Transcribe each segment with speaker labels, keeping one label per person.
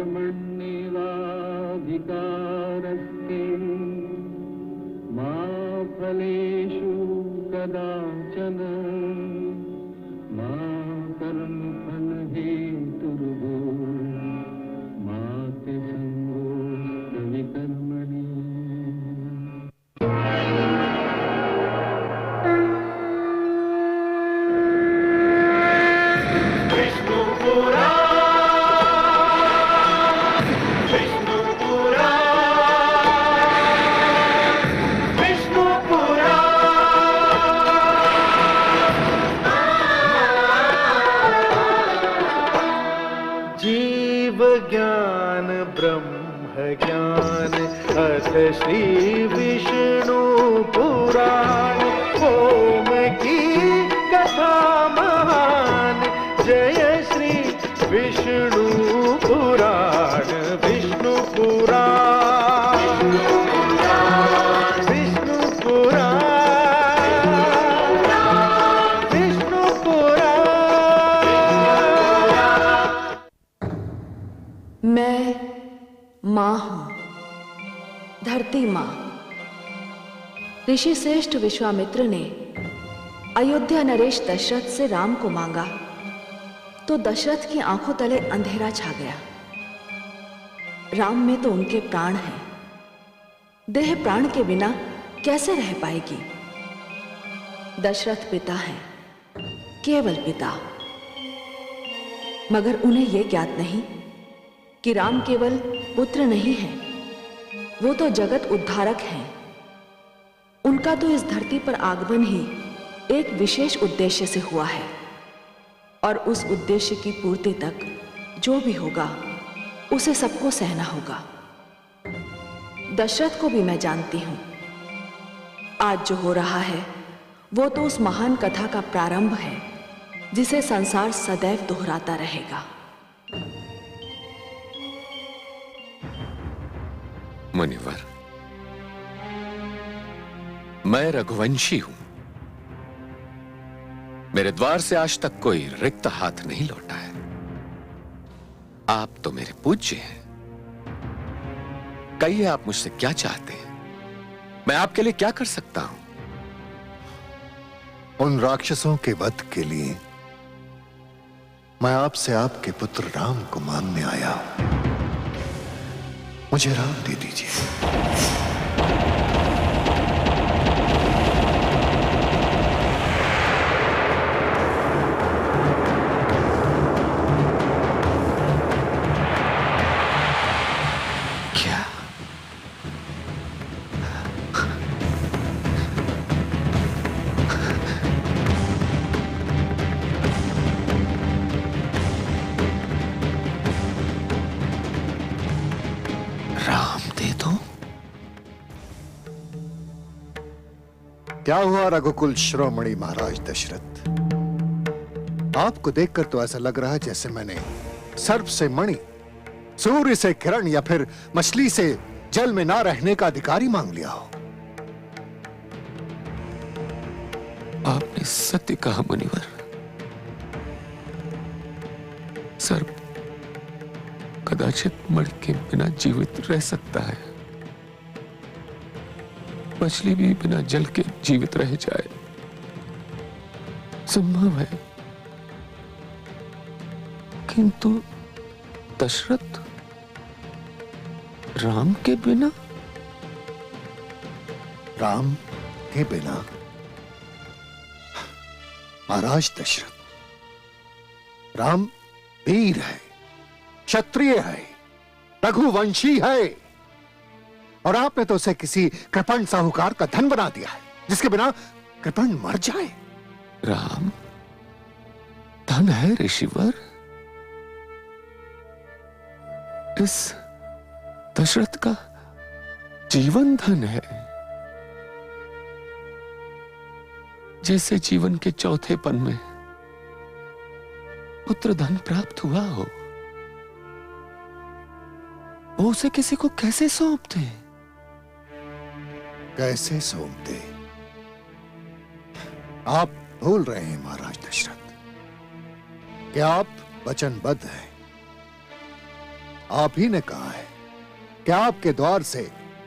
Speaker 1: कर्मण्येवाधिकारस्ते मा फलेषु कदाचन मा कर्मफलहेतुर्भो मा ते संगोऽस्त्वविकर्मणि।
Speaker 2: ज्ञान ब्रह्म ज्ञान अथ श्री विष्णु पुराण ओम की कथा महान जय श्री विष्णु पुराण विष्णु पुराण विष्णु पुराण विष्णु पुराण।
Speaker 3: मैं माँ हूं, धरती माँ। ऋषि श्रेष्ठ विश्वामित्र ने अयोध्या नरेश दशरथ से राम को मांगा तो दशरथ की आंखों तले अंधेरा छा गया। राम में तो उनके प्राण हैं, देह प्राण के बिना कैसे रह पाएगी। दशरथ पिता हैं, केवल पिता, मगर उन्हें यह ज्ञात नहीं कि राम केवल पुत्र नहीं है, वो तो जगत उद्धारक हैं। उनका तो इस धरती पर आगमन ही एक विशेष उद्देश्य से हुआ है और उस उद्देश्य की पूर्ति तक जो भी होगा उसे सबको सहना होगा। दशरथ को भी मैं जानती हूं। आज जो हो रहा है वो तो उस महान कथा का प्रारंभ है जिसे संसार सदैव दोहराता रहेगा।
Speaker 4: मुनिवर, मैं रघुवंशी हूं। मेरे द्वार से आज तक कोई रिक्त हाथ नहीं लौटा है। आप तो मेरे पूज्य हैं। कहिए आप मुझसे क्या चाहते हैं? मैं आपके लिए क्या कर सकता हूं?
Speaker 5: उन राक्षसों के वध के लिए मैं आपसे आपके पुत्र राम को मांगने आया हूं। मुझे राम दे दीजिए।
Speaker 4: क्या? राम दे दो?
Speaker 5: क्या हुआ रघुकुल शिरोमणि महाराज दशरथ? आपको देखकर तो ऐसा लग रहा है जैसे मैंने सर्प से मणि, सूर्य से किरण या फिर मछली से जल में ना रहने का अधिकारी मांग लिया हो।
Speaker 4: आपने सत्य कहा मुनिवर। सर्प कदाचित मणि के बिना जीवित रह सकता है, मछली भी बिना जल के जीवित रह जाए, संभव है। किंतु दशरथ राम के बिना?
Speaker 5: राम के बिना? महाराज दशरथ, राम वीर है, क्षत्रिय है, रघुवंशी है, और आपने तो उसे किसी कृपण साहूकार का धन बना दिया है जिसके बिना कृपण मर जाए।
Speaker 4: राम धन है ऋषिवर। इस दशरथ का जीवन धन है। जैसे जीवन के चौथे पन में पुत्र धन प्राप्त हुआ हो, वो उसे किसी को कैसे सौंपते?
Speaker 5: कैसे सौंपते? आप भूल रहे हैं महाराज दशरथ कि आप वचनबद्ध हैं। आप ही ने कहा है कि आपके द्वार से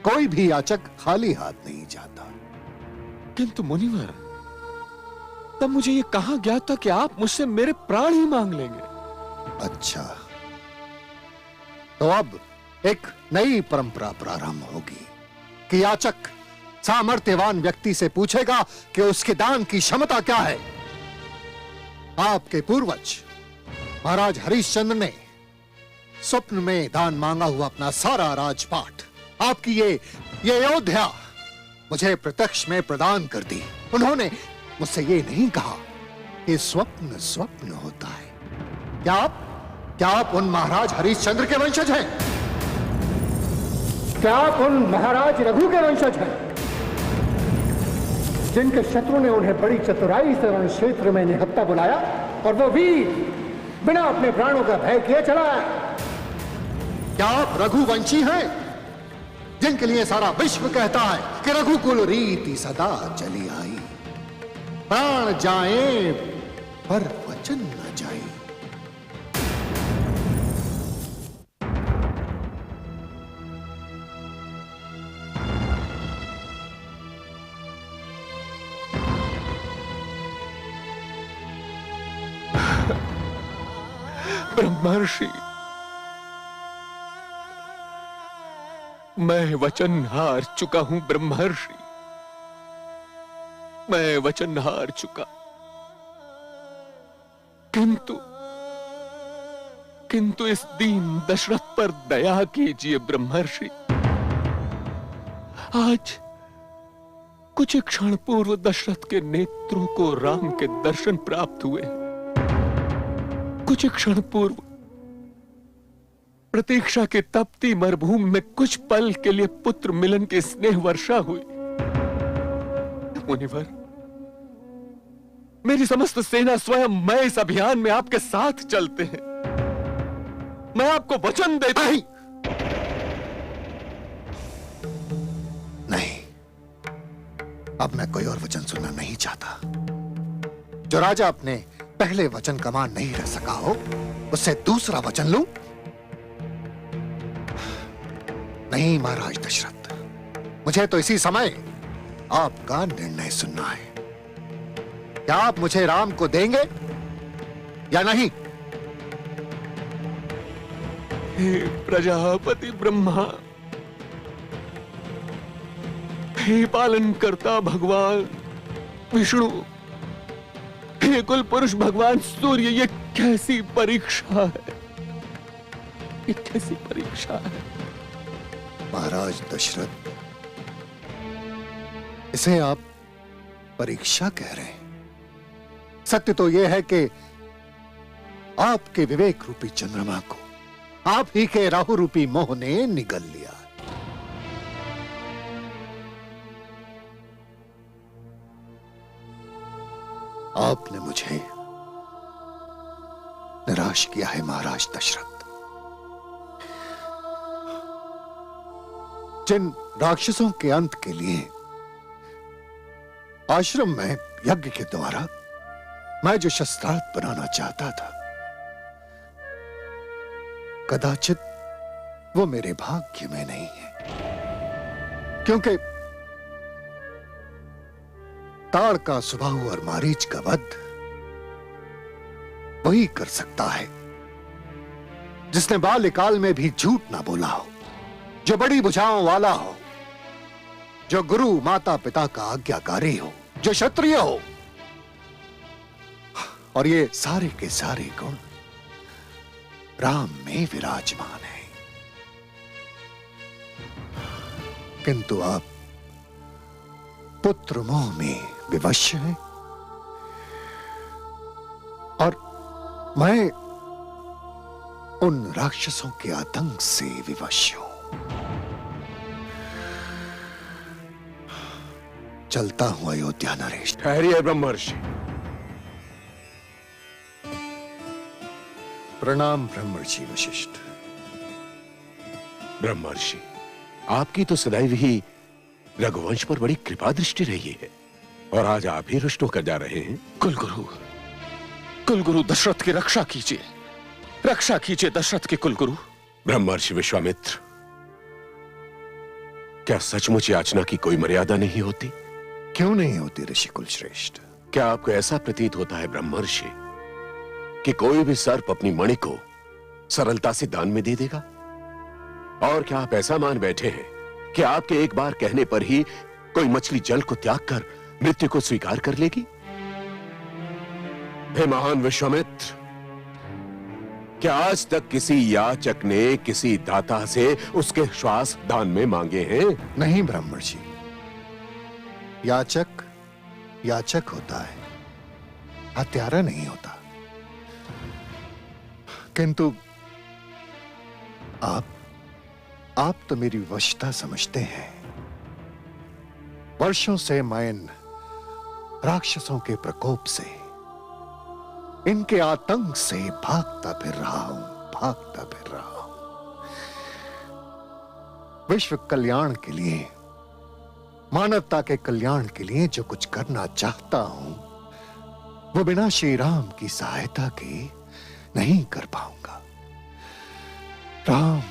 Speaker 5: कोई भी याचक खाली हाथ नहीं जाता।
Speaker 4: किंतु मुनिवर, तब मुझे ये कहा गया था कि आप मुझसे मेरे प्राण ही मांग लेंगे।
Speaker 5: अच्छा, तो अब एक नई परंपरा प्रारंभ होगी कि याचक सामर्थ्यवान व्यक्ति से पूछेगा कि उसके दान की क्षमता क्या है। आपके पूर्वज महाराज हरिश्चंद्र ने स्वप्न में दान मांगा हुआ अपना सारा राजपाट, आपकी ये अयोध्या मुझे प्रत्यक्ष में प्रदान कर दी। उन्होंने मुझसे ये नहीं कहा कि स्वप्न स्वप्न होता है। क्या आप उन महाराज हरिश्चंद्र के वंशज हैं? क्या आप उन महाराज रघु के वंशज हैं जिनके शत्रु ने उन्हें बड़ी चतुराई से रण क्षेत्र में निहत्था बुलाया और वो वीर बिना अपने प्राणों का भय किए चला आया? क्या आप रघुवंशी हैं जिनके लिए सारा विश्व कहता है कि रघुकुल रीति सदा चली आई, प्राण जाए पर वचन न जाए?
Speaker 4: ब्रह्मर्षि, मैं वचन हार चुका हूं। ब्रह्मर्षि, मैं वचन हार चुका। किंतु इस दीन दशरथ पर दया कीजिए ब्रह्मर्षि। आज कुछ क्षण पूर्व दशरथ के नेत्रों को राम के दर्शन प्राप्त हुए। कुछ क्षण पूर्व प्रतीक्षा के तपती मरुभूमि में कुछ पल के लिए पुत्र मिलन की स्नेह वर्षा हुई। मुनिवर, मेरी समस्त सेना स्वयं मैं इस अभियान में आपके साथ चलते हैं। मैं आपको वचन देता हूं।
Speaker 5: नहीं, अब मैं कोई और वचन सुनना नहीं चाहता। जो राजा अपने पहले वचन का मान नहीं रह सका हो, उससे दूसरा वचन लूं? नहीं महाराज दशरथ, मुझे तो इसी समय आपका निर्णय सुनना है। क्या आप मुझे राम को देंगे या नहीं?
Speaker 4: हे प्रजापति ब्रह्मा, हे पालन करता भगवान विष्णु, हे कुल पुरुष भगवान सूर्य, ये कैसी परीक्षा है, ये कैसी परीक्षा है।
Speaker 5: महाराज दशरथ, इसे आप परीक्षा कह रहे हैं? सत्य तो यह है कि आपके विवेक रूपी चंद्रमा को आप ही के राहु रूपी मोह ने निगल लिया। आपने मुझे निराश किया है महाराज दशरथ। जिन राक्षसों के अंत के लिए आश्रम में यज्ञ के द्वारा मैं जो शस्त्रास्त्र बनाना चाहता था, कदाचित वो मेरे भाग्य में नहीं है, क्योंकि ताड़का सुबाहु और मारीच का वध वही कर सकता है जिसने बाल्यकाल में भी झूठ ना बोला हो, जो बड़ी भुजाओं वाला हो, जो गुरु माता पिता का आज्ञाकारी हो, जो क्षत्रिय हो। और ये सारे के सारे गुण राम में विराजमान है। किंतु आप पुत्र मोह में विवश हैं और मैं उन राक्षसों के आतंक से विवश हूं। चलता हूं अयोध्या नरेश।
Speaker 6: ठहरिए ब्रह्मर्षि।
Speaker 5: प्रणाम ब्रह्मर्षि वशिष्ठ।
Speaker 6: ब्रह्मर्षि, आपकी तो सदैव ही रघुवंश पर बड़ी कृपा दृष्टि रही है और आज आप ही रुष्ट होकर जा रहे हैं।
Speaker 4: कुलगुरु दशरथ की रक्षा कीजिए, रक्षा कीजिए दशरथ के कुलगुरु।
Speaker 6: ब्रह्मर्षि विश्वामित्र, क्या सचमुच याचना की कोई मर्यादा नहीं होती?
Speaker 5: क्यों नहीं होती ऋषिकुल श्रेष्ठ?
Speaker 6: क्या आपको ऐसा प्रतीत होता है ब्रह्मर्षि कि कोई भी सर्प अपनी मणि को सरलता से दान में दे देगा? और क्या आप ऐसा मान बैठे हैं कि आपके एक बार कहने पर ही कोई मछली जल को त्याग कर मृत्यु को स्वीकार कर लेगी? हे महान विश्वामित्र, क्या आज तक किसी याचक ने किसी दाता से उसके श्वास दान में मांगे हैं?
Speaker 5: नहीं ब्रह्मर्षि, याचक याचक होता है, हत्यारा नहीं होता। किंतु आप तो मेरी वशता समझते हैं। वर्षों से मैं इन राक्षसों के प्रकोप से, इनके आतंक से भागता फिर रहा हूं। विश्व कल्याण के लिए, मानवता के कल्याण के लिए जो कुछ करना चाहता हूं, वो बिना श्री राम की सहायता के नहीं कर पाऊंगा। राम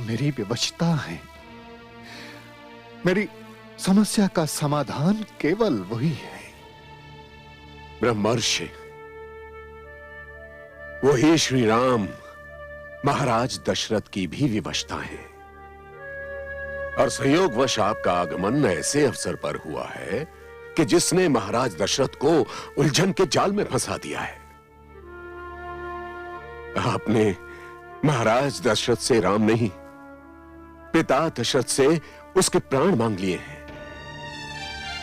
Speaker 5: मेरी विवशता है। मेरी समस्या का समाधान केवल वही है।
Speaker 6: ब्रह्मर्षि, वही श्री राम महाराज दशरथ की भी विवशता है, और संयोगवश आपका आगमन ऐसे अवसर पर हुआ है कि जिसने महाराज दशरथ को उलझन के जाल में फंसा दिया है। आपने महाराज दशरथ से राम नहीं, पिता दशरथ से उसके प्राण मांग लिए हैं।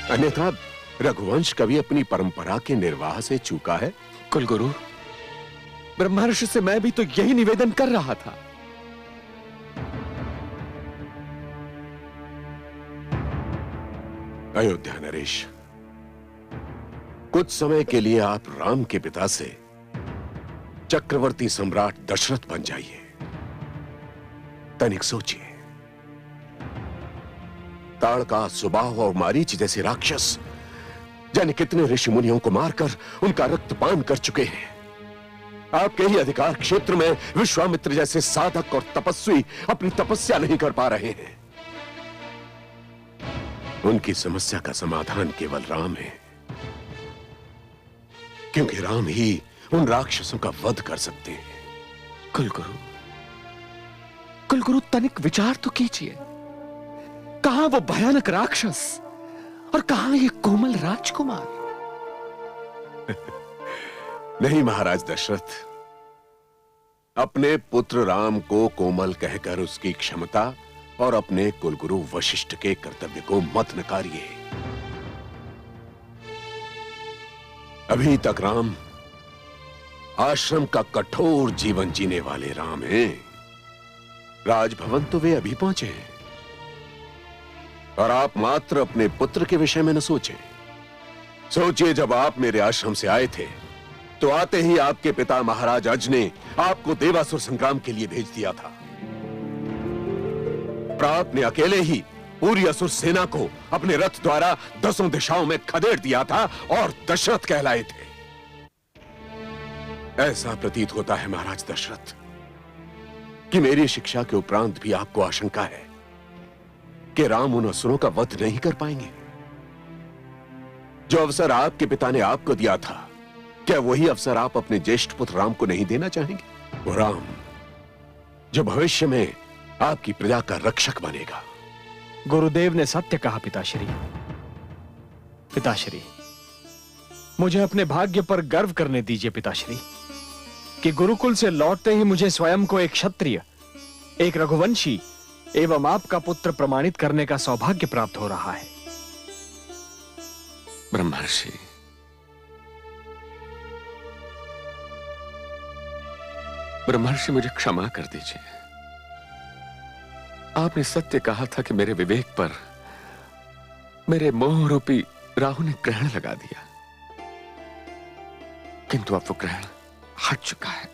Speaker 6: अन्यथा रघुवंश कभी अपनी परंपरा के निर्वाह से चूका है?
Speaker 4: कुलगुरु, ब्रह्मर्षि से मैं भी तो यही निवेदन कर रहा था।
Speaker 6: अयोध्या नरेश, कुछ समय के लिए आप राम के पिता से चक्रवर्ती सम्राट दशरथ बन जाइए। तनिक सोचिए, ताड़का, सुबाहु और मारीच जैसे राक्षस जाने कितने ऋषि मुनियों को मारकर उनका रक्तपान कर चुके हैं। आपके ही अधिकार क्षेत्र में विश्वामित्र जैसे साधक और तपस्वी अपनी तपस्या नहीं कर पा रहे हैं। उनकी समस्या का समाधान केवल राम है, क्योंकि राम ही उन राक्षसों का वध कर सकते हैं।
Speaker 4: कुलगुरु तनिक विचार तो कीजिए। कहां वो भयानक राक्षस और कहां ये कोमल राजकुमार?
Speaker 6: नहीं महाराज दशरथ, अपने पुत्र राम को कोमल कहकर उसकी क्षमता और अपने कुलगुरु वशिष्ठ के कर्तव्य को मत नकारिए। अभी तक राम आश्रम का कठोर जीवन जीने वाले राम हैं। राजभवन तो वे अभी पहुंचे हैं, और आप मात्र अपने पुत्र के विषय में न सोचें। सोचिए, जब आप मेरे आश्रम से आए थे तो आते ही आपके पिता महाराज अज ने आपको देवासुर संग्राम के लिए भेज दिया था। आपने अकेले ही पूरी असुर सेना को अपने रथ द्वारा 10 दिशाओं में खदेड़ दिया था और दशरथ कहलाए थे। ऐसा प्रतीत होता है महाराज दशरथ कि मेरी शिक्षा के उपरांत भी आपको आशंका है कि राम उन असुरों का वध नहीं कर पाएंगे। जो अवसर आपके पिता ने आपको दिया था, क्या वही अवसर आप अपने ज्येष्ठ पुत्र राम को नहीं देना चाहेंगे? वो राम जो भविष्य में आपकी प्रजा का रक्षक बनेगा।
Speaker 7: गुरुदेव ने सत्य कहा पिताश्री। पिताश्री, मुझे अपने भाग्य पर गर्व करने दीजिए पिताश्री, कि गुरुकुल से लौटते ही मुझे स्वयं को एक क्षत्रिय, एक रघुवंशी एवं आपका पुत्र प्रमाणित करने का सौभाग्य प्राप्त हो रहा है।
Speaker 4: ब्रह्मर्षि, मुझे क्षमा कर दीजिए। आपने सत्य कहा था कि मेरे विवेक पर मेरे मोह रूपी राहु ने ग्रहण लगा दिया, किंतु अब वो ग्रहण हट चुका है।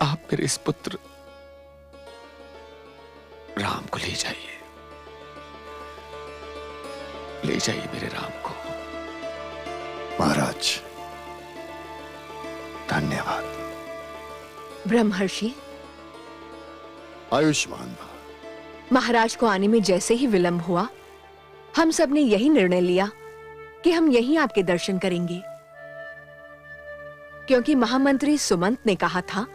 Speaker 4: आप मेरे इस पुत्र राम को ले जाइए मेरे राम को।
Speaker 5: महाराज,
Speaker 3: ब्रह्मर्षि,
Speaker 5: आयुष्मान भव।
Speaker 3: महाराज को आने में जैसे ही विलंब हुआ, हम सब ने यही निर्णय लिया कि हम यहीं आपके दर्शन करेंगे, क्योंकि महामंत्री सुमंत ने कहा था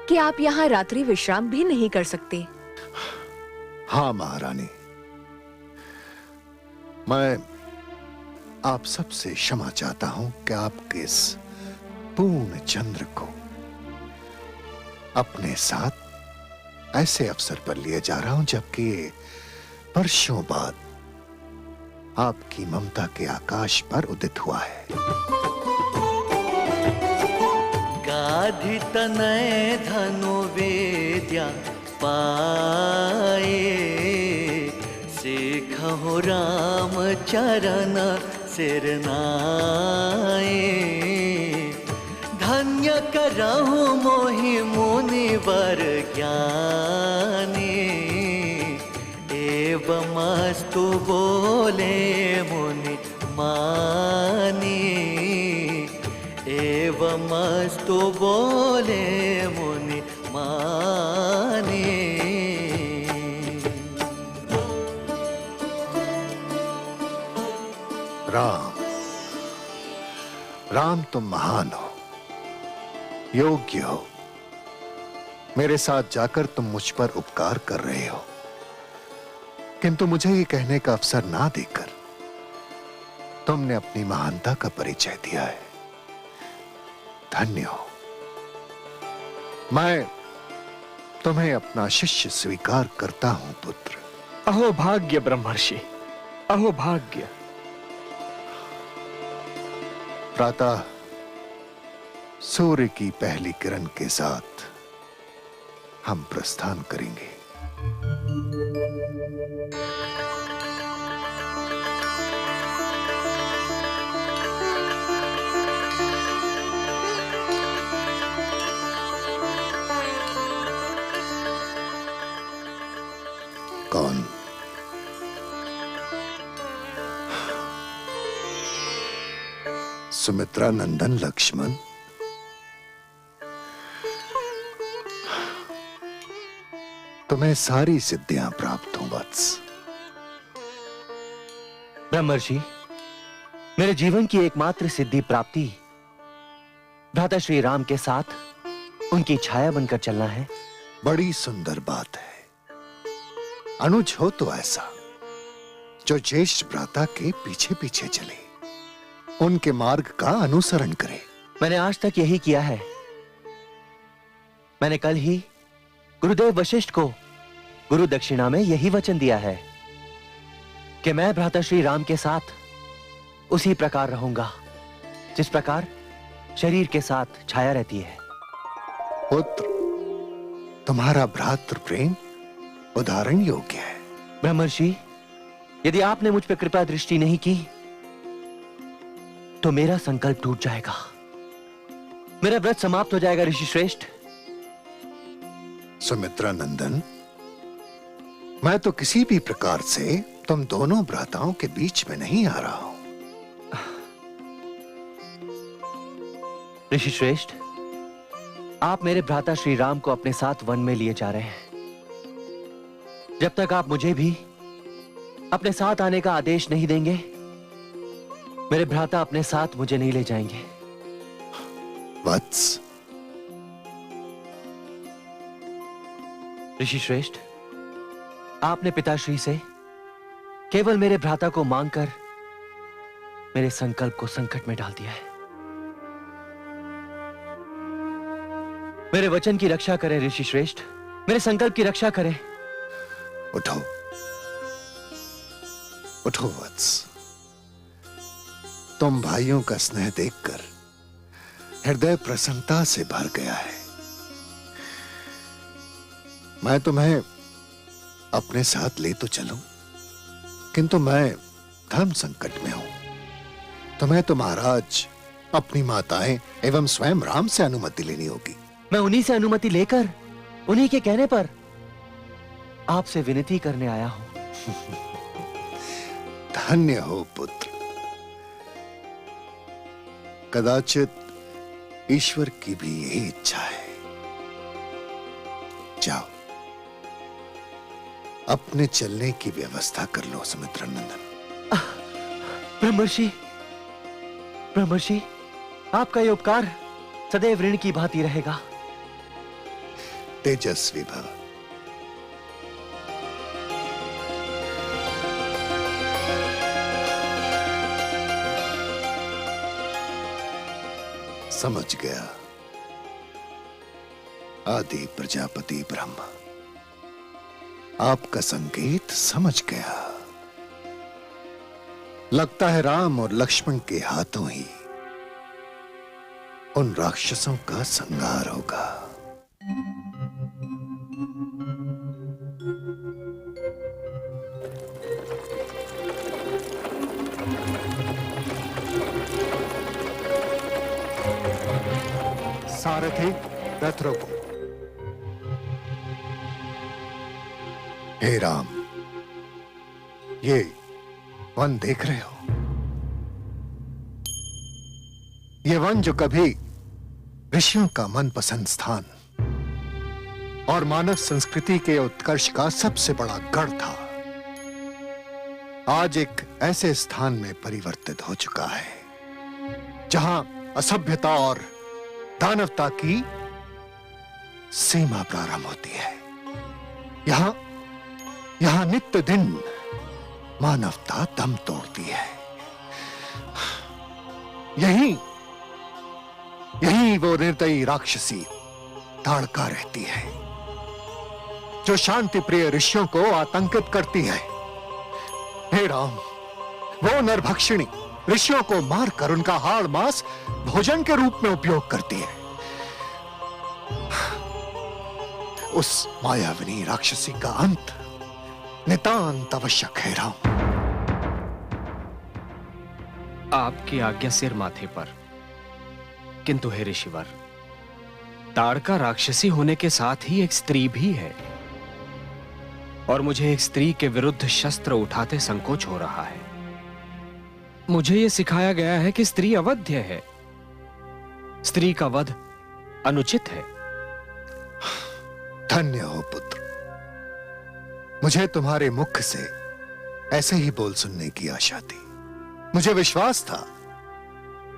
Speaker 3: कि आप यहां रात्रि विश्राम भी नहीं कर सकते।
Speaker 5: हाँ महारानी, मैं आप सबसे क्षमा चाहता हूं कि आपके इस पूर्ण चंद्र को अपने साथ ऐसे अवसर पर लिए जा रहा हूं जबकि वर्षों बाद आपकी ममता के आकाश पर उदित हुआ है।
Speaker 2: गाधि तनय धनु वेद्या पाए, सीखहु राम चरण सिर नाए। धन्य करहु मोहि मुनिवर ज्ञानी, एवमस्तु बोले मुनि मानी। एवमस्तु बोले मुनि मानी।
Speaker 5: राम, राम तुम महान हो, योग्य हो। मेरे साथ जाकर तुम मुझ पर उपकार कर रहे हो, किंतु मुझे ये कहने का अवसर ना देकर तुमने अपनी महानता का परिचय दिया है। धन्य हो। मैं तुम्हें अपना शिष्य स्वीकार करता हूं पुत्र।
Speaker 7: अहो भाग्य ब्रह्मर्षि, अहो भाग्य।
Speaker 5: प्रातः सूर्य की पहली किरण के साथ हम प्रस्थान करेंगे। कौन? सुमित्रा नंदन लक्ष्मण। तुम्हें सारी सिद्धियां प्राप्त हों वत्स।
Speaker 8: ब्रह्मर्षि, मेरे जीवन की एकमात्र सिद्धि प्राप्ति भ्राता श्री राम के साथ उनकी छाया बनकर चलना है।
Speaker 5: बड़ी सुंदर बात है। अनुज हो तो ऐसा जो ज्येष्ठ भ्राता के पीछे पीछे चले, उनके मार्ग का अनुसरण करे।
Speaker 8: मैंने आज तक यही किया है। मैंने कल ही गुरुदेव वशिष्ठ को गुरु दक्षिणा में यही वचन दिया है कि मैं भ्राता श्री राम के साथ उसी प्रकार रहूंगा जिस प्रकार शरीर के साथ छाया रहती है।
Speaker 5: पुत्र, तुम्हारा भ्रातृ प्रेम उदाहरण योग्य है।
Speaker 8: ब्रह्मर्षि, यदि आपने मुझ पर कृपा दृष्टि नहीं की तो मेरा संकल्प टूट जाएगा, मेरा व्रत समाप्त हो जाएगा। ऋषि श्रेष्ठ।
Speaker 5: सुमित्रा नंदन, मैं तो किसी भी प्रकार से तुम दोनों भ्राताओं के बीच में नहीं आ रहा हूं।
Speaker 8: ऋषि श्रेष्ठ, आप मेरे भ्राता श्री राम को अपने साथ वन में लिए जा रहे हैं। जब तक आप मुझे भी अपने साथ आने का आदेश नहीं देंगे, मेरे भ्राता अपने साथ मुझे नहीं ले जाएंगे।
Speaker 5: वत्स।
Speaker 8: ऋषि श्रेष्ठ, आपने पिताश्री से केवल मेरे भ्राता को मांगकर मेरे संकल्प को संकट में डाल दिया है। मेरे वचन की रक्षा करें ऋषि श्रेष्ठ, मेरे संकल्प की रक्षा करें।
Speaker 5: उठो, उठो वत्स। तुम भाइयों का स्नेह देखकर हृदय प्रसन्नता से भर गया है। मैं तुम्हें अपने साथ ले तो चलूं, किंतु मैं धर्म संकट में हूं। तुम्हें तो महाराज अपनी माताएं एवं स्वयं राम से अनुमति लेनी होगी।
Speaker 8: मैं उन्हीं से अनुमति लेकर, उन्हीं के कहने पर आपसे विनती करने आया हूं।
Speaker 5: धन्य हो पुत्र। कदाचित ईश्वर की भी यही इच्छा है जाओ, अपने चलने की व्यवस्था कर लो सुमित्रा नंदन।
Speaker 8: ब्रह्मर्षि, ब्रह्मर्षि, आपका ये उपकार सदैव ऋण की भांति रहेगा।
Speaker 5: तेजस्वी भव। समझ गया, आदि प्रजापति ब्रह्मा, आपका संकेत समझ गया। लगता है राम और लक्ष्मण के हाथों ही उन राक्षसों का संहार होगा। सारथी, रथ रोको। हे राम, ये वन देख रहे हो? ये वन जो कभी ऋषियों का मनपसंद स्थान और मानव संस्कृति के उत्कर्ष का सबसे बड़ा गढ़ था, आज एक ऐसे स्थान में परिवर्तित हो चुका है जहां असभ्यता और दानवता की सीमा प्रारंभ होती है। यहां नित्य दिन मानवता दम तोड़ती है। यही वो निर्दयी राक्षसी ताड़का रहती है जो शांति प्रिय ऋषियों को आतंकित करती है। हे राम, वो नरभक्षिणी ऋषियों को मारकर उनका हाड़ मांस भोजन के रूप में उपयोग करती है। उस मायाविनी राक्षसी का अंत नितांत आवश्यक है राम।
Speaker 7: आपकी आज्ञा सिर माथे पर। किंतु हे ऋषिवर, ताड़का राक्षसी होने के साथ ही एक स्त्री भी है और मुझे एक स्त्री के विरुद्ध शस्त्र उठाते संकोच हो रहा है। मुझे यह सिखाया गया है कि स्त्री अवध्य है, स्त्री का वध अनुचित है।
Speaker 5: धन्य हो पुत्र, मुझे तुम्हारे मुख से ऐसे ही बोल सुनने की आशा थी। मुझे विश्वास था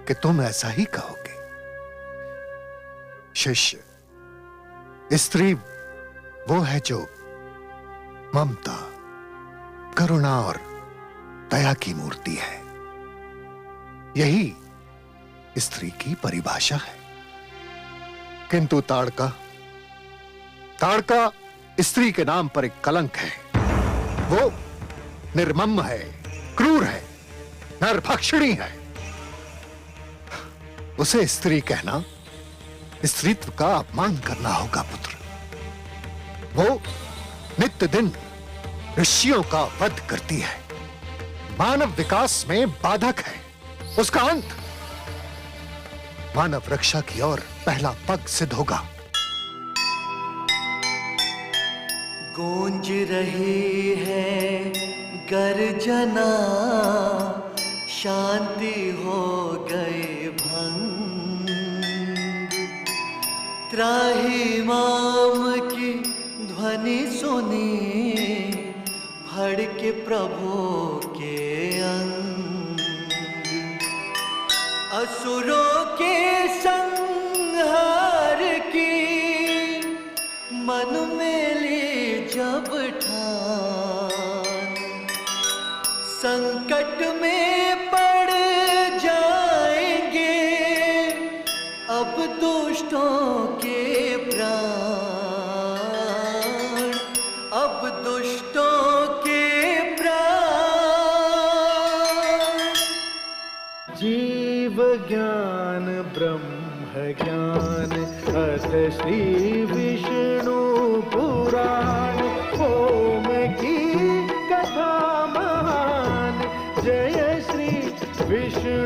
Speaker 5: कि तुम ऐसा ही कहोगे। शिष्य, स्त्री वो है जो ममता, करुणा और दया की मूर्ति है। यही स्त्री की परिभाषा है। किंतु ताड़का स्त्री के नाम पर एक कलंक है। वो निर्मम है, क्रूर है, नरभक्षिणी है। उसे स्त्री कहना स्त्रीत्व का अपमान करना होगा पुत्र। वो नित्य दिन ऋषियों का वध करती है, मानव विकास में बाधक है। उसका अंत मानव रक्षा की ओर पहला पग सिद्ध होगा।
Speaker 2: गूंज रही है गर्जना, शांति हो गए भंग। त्राहिमाम की ध्वनि सुनी, भड़के प्रभु के अंग। असुरों के संहार की मन में ली जब ठान, संकट में पड़ जाएंगे अब दुष्टों के प्राण, अब दुष्टों के प्राण।
Speaker 1: जीव ज्ञान ब्रह्म ज्ञान अथ श्री विष्णु पुराण। ओम की कथा महान, जय श्री विष्णु